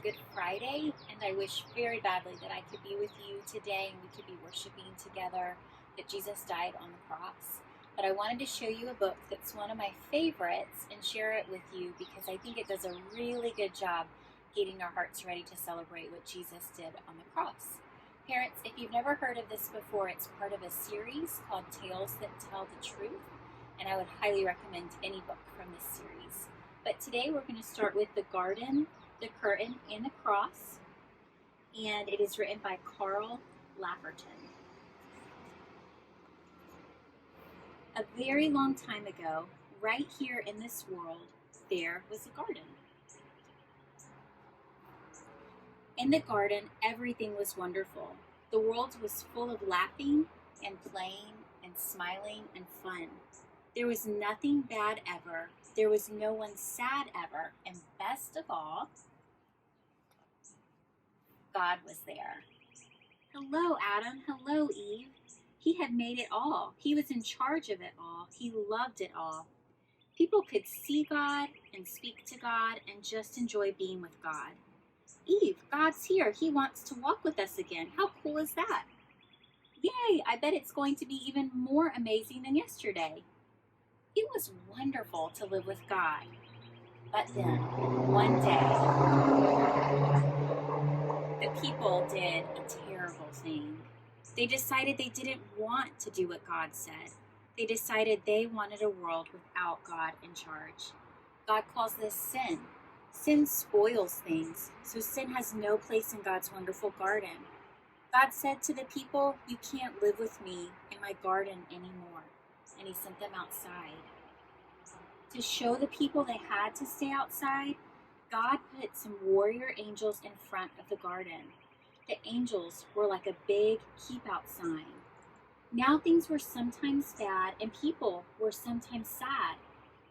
Good Friday, and I wish very badly that I could be with you today and we could be worshiping together that Jesus died on the cross. But I wanted to show you a book that's one of my favorites and share it with you because I think it does a really good job getting our hearts ready to celebrate what Jesus did on the cross. Parents, if you've never heard of this before, it's part of a series called Tales That Tell the Truth, and I would highly recommend any book from this series. But today we're going to start with The Garden, the Curtain, and the Cross, and it is written by Carl Lafferton. A very long time ago, right here in this world, there was a garden. In the garden, everything was wonderful. The world was full of laughing and playing and smiling and fun. There was nothing bad ever. There was no one sad ever. And best of all, God was there. Hello, Adam. Hello, Eve. He had made it all. He was in charge of it all. He loved it all. People could see God and speak to God and just enjoy being with God. Eve, God's here. He wants to walk with us again. How cool is that? Yay, I bet it's going to be even more amazing than yesterday. It was wonderful to live with God. But then, one day, the people did a terrible thing. They decided they didn't want to do what God said. They decided they wanted a world without God in charge. God calls this sin. Sin spoils things, so sin has no place in God's wonderful garden. God said to the people, "You can't live with me in my garden anymore," and he sent them outside. To show the people they had to stay outside, God put some warrior angels in front of the garden. The angels were like a big keep out sign. Now things were sometimes bad and people were sometimes sad,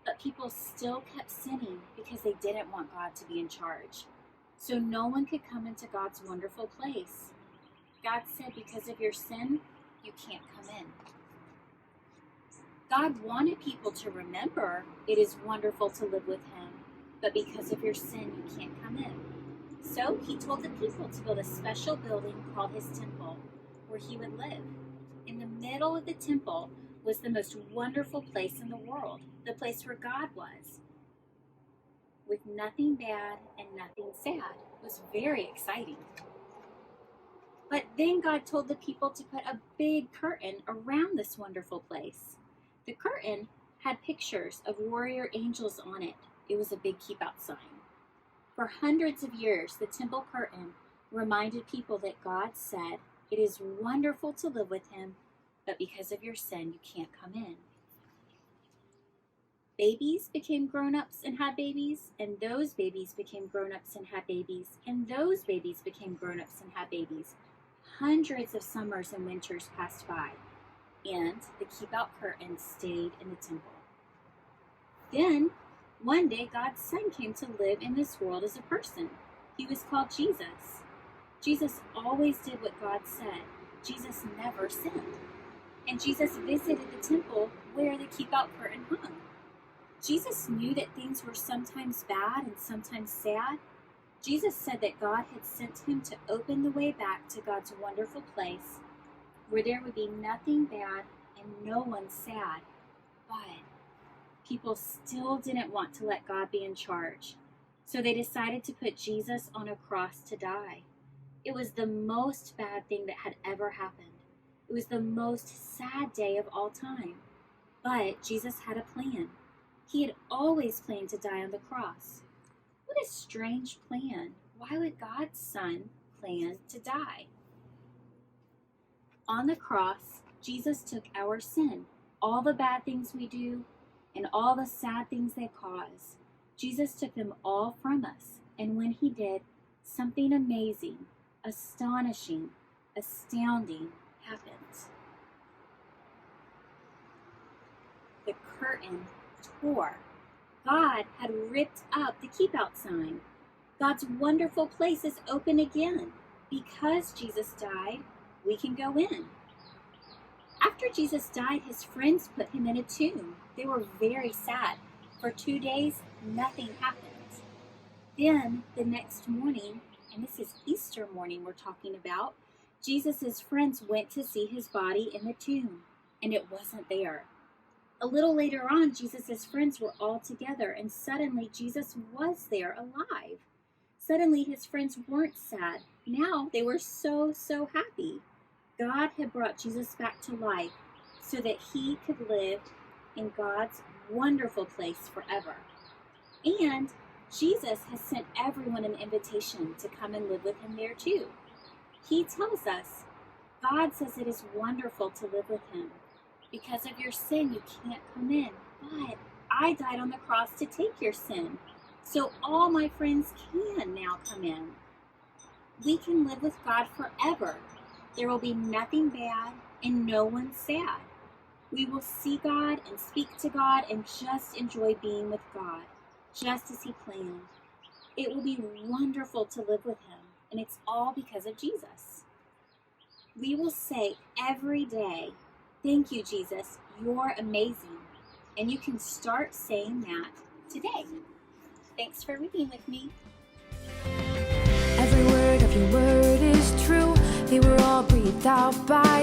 but people still kept sinning because they didn't want God to be in charge. So no one could come into God's wonderful place. God said, because of your sin, you can't come in. God wanted people to remember it is wonderful to live with him, but because of your sin, you can't come in. So he told the people to build a special building called his temple, where he would live. In the middle of the temple was the most wonderful place in the world, the place where God was, with nothing bad and nothing sad. It was very exciting. But then God told the people to put a big curtain around this wonderful place. The curtain had pictures of warrior angels on it. It was a big keep out sign. For hundreds of years, the temple curtain reminded people that God said, it is wonderful to live with him, but because of your sin, you can't come in. Babies became grown-ups and had babies, and those babies became grown-ups and had babies, and those babies became grown-ups and had babies. Hundreds of summers and winters passed by, and the keep-out curtain stayed in the temple. Then, one day, God's Son came to live in this world as a person. He was called Jesus. Jesus always did what God said. Jesus never sinned. And Jesus visited the temple where the keep-out curtain hung. Jesus knew that things were sometimes bad and sometimes sad. Jesus said that God had sent him to open the way back to God's wonderful place where there would be nothing bad and no one sad. But people still didn't want to let God be in charge. So they decided to put Jesus on a cross to die. It was the most bad thing that had ever happened. It was the most sad day of all time. But Jesus had a plan. He had always planned to die on the cross. What a strange plan. Why would God's Son plan to die? On the cross, Jesus took our sin, all the bad things we do, and all the sad things they cause. Jesus took them all from us. And when he did, something amazing, astonishing, astounding happened. The curtain tore. God had ripped up the keep out sign. God's wonderful place is open again. Because Jesus died, we can go in. After Jesus died, his friends put him in a tomb. They were very sad. For 2 days, nothing happened. Then the next morning, and this is Easter morning we're talking about, Jesus' friends went to see his body in the tomb, and it wasn't there. A little later on, Jesus' friends were all together, and suddenly Jesus was there alive. Suddenly his friends weren't sad. Now they were so happy. God had brought Jesus back to life so that he could live in God's wonderful place forever. And Jesus has sent everyone an invitation to come and live with him there too. He tells us, God says it is wonderful to live with him. Because of your sin, you can't come in. But I died on the cross to take your sin. So all my friends can now come in. We can live with God forever. There will be nothing bad and no one sad. We will see God and speak to God and just enjoy being with God, just as he planned. It will be wonderful to live with him, and it's all because of Jesus. We will say every day, thank you, Jesus, you're amazing. And you can start saying that today. Thanks for reading with me. Every word of your word is true. They were all breathed out by